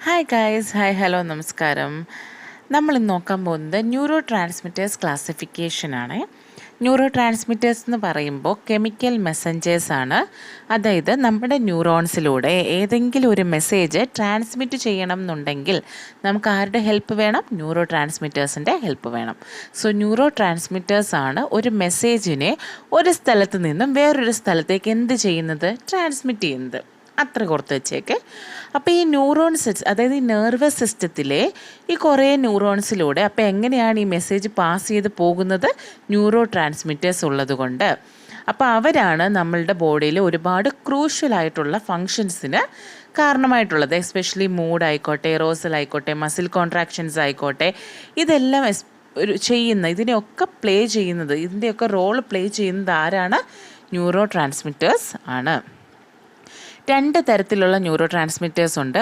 Hi guys, hi hello നമസ്കാരം. നമ്മൾ ഇന്ന് നോക്കാൻ പോകുന്നത് ന്യൂറോ ട്രാൻസ്മിറ്റേഴ്സ് ക്ലാസിഫിക്കേഷനാണ്. ന്യൂറോ ട്രാൻസ്മിറ്റേഴ്സ് എന്ന് പറയുമ്പോൾ കെമിക്കൽ മെസ്സഞ്ചേഴ്സാണ്. അതായത് നമ്മുടെ ന്യൂറോൺസിലൂടെ ഏതെങ്കിലും ഒരു മെസ്സേജ് ട്രാൻസ്മിറ്റ് ചെയ്യണം എന്നുണ്ടെങ്കിൽ നമുക്ക് ആരുടെ ഹെൽപ്പ് വേണം? ന്യൂറോ ട്രാൻസ്മിറ്റേഴ്സിൻ്റെ ഹെൽപ്പ് വേണം. സോ ന്യൂറോ ട്രാൻസ്മിറ്റേഴ്സാണ് ഒരു മെസ്സേജിനെ ഒരു സ്ഥലത്ത് നിന്നും വേറൊരു സ്ഥലത്തേക്ക് എന്ത് ചെയ്യുന്നത്? ട്രാൻസ്മിറ്റ് ചെയ്യുന്നത്. അത്ര കൊടുത്ത് വെച്ചേക്ക്. അപ്പോൾ ഈ അതായത് ഈ നെർവസ് സിസ്റ്റത്തിലെ ഈ കുറേ ന്യൂറോൺസിലൂടെ അപ്പോൾ എങ്ങനെയാണ് ഈ മെസ്സേജ് പാസ് ചെയ്ത് പോകുന്നത്? ന്യൂറോ ട്രാൻസ്മിറ്റേഴ്സ് ഉള്ളത് കൊണ്ട്. അപ്പോൾ അവരാണ് നമ്മളുടെ ബോഡിയിൽ ഒരുപാട് ക്രൂഷ്യലായിട്ടുള്ള ഫങ്ഷൻസിന് കാരണമായിട്ടുള്ളത്. എസ്പെഷ്യലി മൂഡ് ആയിക്കോട്ടെ, എറോസൽ ആയിക്കോട്ടെ, മസിൽ കോൺട്രാക്ഷൻസ് ആയിക്കോട്ടെ, ഇതെല്ലാം ഇതിനെയൊക്കെ പ്ലേ ചെയ്യുന്നത്, ഇതിൻ്റെയൊക്കെ റോൾ പ്ലേ ചെയ്യുന്നത് ആരാണ്? ന്യൂറോ ട്രാൻസ്മിറ്റേഴ്സ് ആണ്. രണ്ട് തരത്തിലുള്ള ന്യൂറോ ട്രാൻസ്മിറ്റേഴ്സ് ഉണ്ട്.